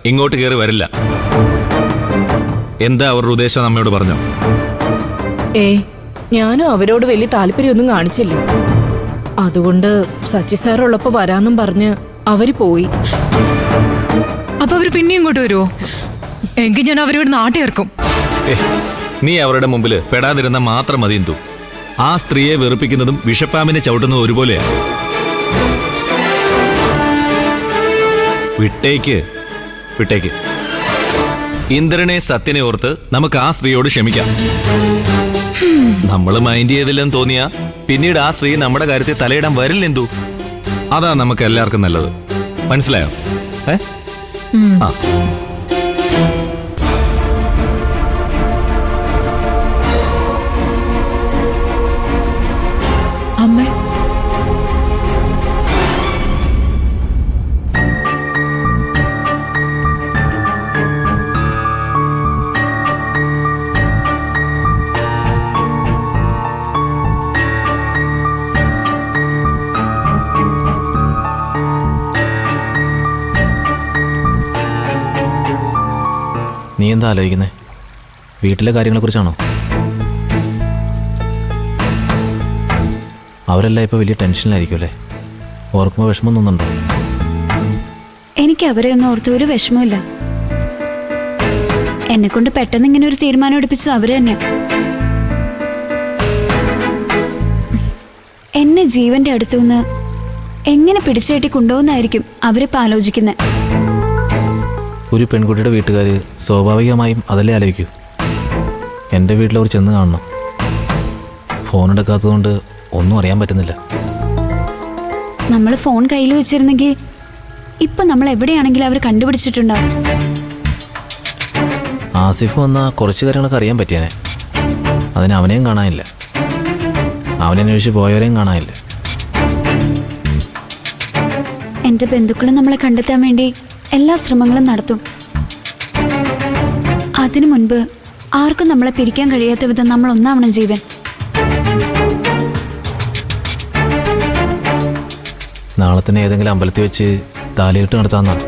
ഇങ്ങോട്ട് കയറി വരില്ല. എന്താ അവരുടെ ഉദ്ദേശം നമ്മയോട് പറഞ്ഞോ? ഞാനും അവരോട് വലിയ താല്പര്യമൊന്നും കാണിച്ചില്ല. അതുകൊണ്ട് സച്ചി സാറുള്ളപ്പോ വരാന്നും പറഞ്ഞ് അവര് പോയി. അപ്പൊ അവര് പിന്നെയും ഇങ്ങോട്ട് വരുമോ? എങ്കിൽ ഞാൻ അവരോട് നാട്ടി ഇറക്കും. നീ അവരുടെ മുമ്പിൽ പെടാതിരുന്ന മാത്രം മതി. എന്തു ആ സ്ത്രീയെ വെറുപ്പിക്കുന്നതും വിഷപ്പാമ്പിനെ ചവിട്ടുന്നതും ഒരുപോലെയാണ്. വിട്ടേക്ക് വിട്ടേക്ക്. ഇന്ദ്രനെ സത്യനെ ഓർത്ത് നമുക്ക് ആ സ്ത്രീയോട് ക്ഷമിക്കാം. നമ്മൾ മൈൻഡ് ചെയ്തില്ലെന്ന് തോന്നിയാ പിന്നീട് ആ സ്ത്രീ നമ്മുടെ കാര്യത്തിൽ തലയിടാൻ വരില്ലെന്തു. അതാ നമുക്ക് എല്ലാവർക്കും നല്ലത്. മനസ്സിലായോ? ആ അമ്മേ, നീ എന്താ ആലോചിക്കുന്നേ? വീട്ടിലെ കാര്യങ്ങളെക്കുറിച്ചാണോ? അവരെല്ലാം ഇപ്പോൾ വലിയ ടെൻഷനിലായിരിക്കും അല്ലേ? ഓർക്കുമ്പോൾ വിഷമം തോന്നുന്നുണ്ടോ? എനിക്ക് അവരെ ഒന്നും ഓർത്ത് ഒരു വിഷമമില്ല. എന്നെ കൊണ്ട് പെട്ടെന്ന് ഇങ്ങനെ ഒരു തീരുമാനം എടുപ്പിച്ചത് അവര് തന്നെയാ. എന്നെ ജീവന്റെ അടുത്തുനിന്ന് എങ്ങനെ പിടിച്ചേട്ടി കൊണ്ടുപോകുന്നായിരിക്കും അവരിപ്പോൾ ആലോചിക്കുന്നത്. ഒരു പെൺകുട്ടിയുടെ വീട്ടുകാർ സ്വാഭാവികമായും അതല്ലേ ആലോചിക്കൂ. എൻ്റെ വീട്ടിലവർ ചെന്ന് കാണണം. ഫോൺ എടുക്കാത്തതുകൊണ്ട് ഒന്നും അറിയാൻ പറ്റുന്നില്ല. നമ്മൾ ഫോൺ കയ്യിൽ വെച്ചിരുന്നെങ്കിൽ ഇപ്പൊ നമ്മൾ എവിടെയാണെങ്കിലും അവർ കണ്ടുപിടിച്ചിട്ടുണ്ടാവും. ആസിഫ് വന്നാൽ കുറച്ച് കാര്യങ്ങളൊക്കെ അറിയാൻ പറ്റിയാനെ. അതിന് അവനെയും കാണാനില്ല, അവനന്വേഷിച്ച് പോയവരെയും കാണാനില്ല. എന്റെ ബന്ധുക്കളും നമ്മളെ കണ്ടെത്താൻ വേണ്ടി എല്ലാ ശ്രമങ്ങളും നടത്തും. അതിനു മുൻപ് ആർക്കും നമ്മളെ പിരിക്കാൻ കഴിയാത്ത വിധം നമ്മൾ ഒന്നാവണം ജീവൻ. നാളെ തന്നെ ഏതെങ്കിലും അമ്പലത്തിൽ വെച്ച് താലികെട്ട് നടത്താമെന്നാണ്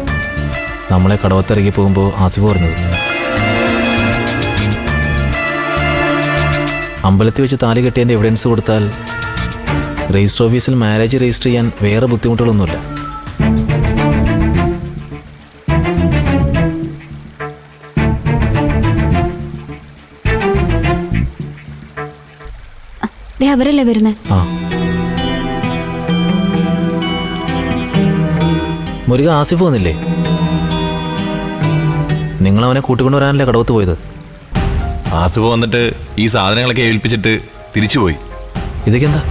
നമ്മളെ കടവത്തിറങ്ങി പോകുമ്പോൾ ആസിഫ് പറഞ്ഞത്. അമ്പലത്തിൽ വെച്ച് താലി കെട്ടിയതിൻ്റെ എവിഡൻസ് കൊടുത്താൽ രജിസ്റ്റർ ഓഫീസിൽ മാരേജ് രജിസ്റ്റർ ചെയ്യാൻ വേറെ ബുദ്ധിമുട്ടുകളൊന്നുമില്ല. അവരല്ലേ വരുന്നേ? ആ മുരുക, ആസിഫ് വന്നില്ലേ? നിങ്ങൾ അവനെ കൂട്ടിക്കൊണ്ടുവരാനല്ലേ കടവത്ത് പോയത്? ആസിഫ് വന്നിട്ട് ഈ സാധനങ്ങളൊക്കെ ഏൽപ്പിച്ചിട്ട് തിരിച്ചുപോയി. ഇതൊക്കെ എന്താ?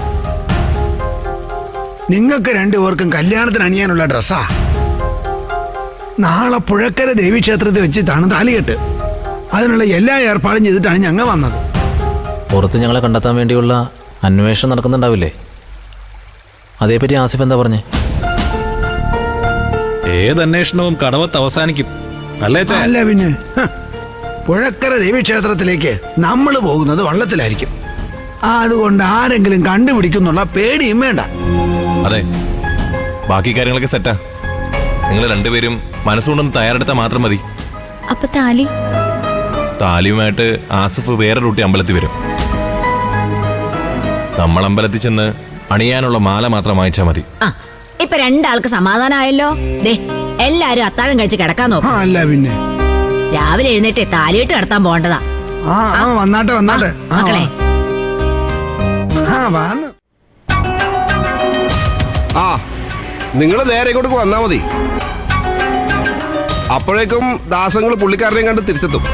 നിങ്ങൾക്ക് രണ്ടുപേർക്കും കല്യാണത്തിന് അണിയാനുള്ള ഡ്രസ്സാ. നാളെ പുഴക്കര ദേവീക്ഷേത്രത്തിൽ വെച്ചിട്ടാണ് താലികെട്ട്. അതിനുള്ള എല്ലാ ഏർപ്പാടും ചെയ്തിട്ടാണ് ഞങ്ങൾ വന്നത്. പുറത്ത് ഞങ്ങളെ കണ്ടെത്താൻ വേണ്ടിയുള്ള അന്വേഷണം നടക്കുന്നുണ്ടാവില്ലേ? അതേപ്പറ്റി ആസിഫ് എന്താ പറഞ്ഞേ? ഏതന്വേഷണവും കടവത്ത് അവസാനിക്കും അല്ലേ? അല്ല പിന്നെ, പുഴക്കര ദേവീക്ഷേത്രത്തിലേക്ക് നമ്മൾ പോകുന്നത് വള്ളത്തിലായിരിക്കും. അതുകൊണ്ട് ആരെങ്കിലും കണ്ടുപിടിക്കുന്നുള്ള പേടിയും വേണ്ട. അതെ, ബാക്കി കാര്യങ്ങളൊക്കെ സെറ്റാ. നിങ്ങൾ രണ്ടുപേരും മനസ്സുകൊണ്ടൊന്ന് തയ്യാറെടുത്താൽ മാത്രം മതി. അപ്പൊ താലിയുമായിട്ട് ആസിഫ് വേറെ റൂട്ടി അമ്പലത്തിൽ വരും. നമ്മൾ അമ്പലത്തിൽ ചെന്ന് അണിയാനുള്ള മാല മാത്രം വാങ്ങിച്ചാൽ മതി. ഇപ്പൊ രണ്ടാൾക്ക് സമാധാനമായല്ലോ. എല്ലാരും അത്താഴം കഴിച്ച് കിടക്കാൻ നോക്കും. അല്ല പിന്നെ, രാവിലെ എഴുന്നേറ്റ് താലിയിട്ട് കിടത്താൻ പോകേണ്ടതാ. വന്നാട്ടെ മക്കളെ. നിങ്ങൾ നേരെ ഇങ്ങോട്ട് വന്നാ മതി. അപ്പോഴേക്കും ദാസങ്ങൾ പുള്ളിക്കാരനെയും കണ്ട് തിരിച്ചെത്തും.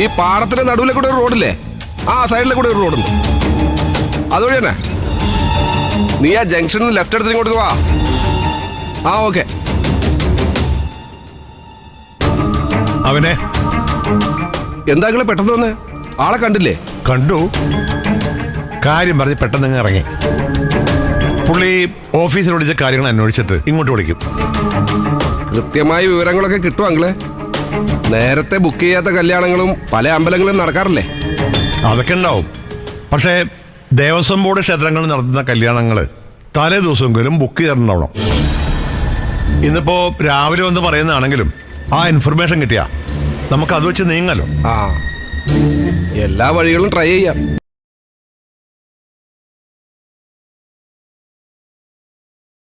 ഈ പാടത്തിന്റെ നടുവിലെ കൂടെ ഒരു റോഡില്ലേ, ആ സൈഡിലെ കൂടെ ഒരു റോഡുണ്ട്. അതുവഴി തന്നെ നീ ആ ജംഗ്ഷനിൽ നിന്ന് ലെഫ്റ്റ് എടുത്ത് ഇങ്ങോട്ട് വാ. ഓക്കെ. അവനെ എന്താ പെട്ടെന്ന് വന്ന്? ആളെ കണ്ടില്ലേ? കണ്ടു. കാര്യം പറഞ്ഞ് പെട്ടെന്ന് ഇറങ്ങി. പുള്ളി ഓഫീസിൽ വിളിച്ച കാര്യങ്ങൾ അന്വേഷിച്ചിട്ട് ഇങ്ങോട്ട് വിളിക്കും. കൃത്യമായ വിവരങ്ങളൊക്കെ കിട്ടും അങ്ങളെ. നേരത്തെ ബുക്ക് ചെയ്യാത്ത കല്യാണങ്ങളും പല അമ്പലങ്ങളിലും നടക്കാറില്ലേ? അതൊക്കെ ഉണ്ടാവും. പക്ഷേ ദേവസ്വം ബോർഡ് ക്ഷേത്രങ്ങളിൽ നടത്തുന്ന കല്യാണങ്ങൾ തലേ ദിവസമെങ്കിലും ബുക്ക് ചെയ്തിട്ടുണ്ടാവണം. ഇന്നിപ്പോ രാവിലെ ഒന്ന് പറയുന്നതാണെങ്കിലും ആ ഇൻഫർമേഷൻ കിട്ടിയാ നമുക്ക് അത് വെച്ച് നീങ്ങാലോ. ആ എല്ലാ വഴികളും ട്രൈ ചെയ്യാം.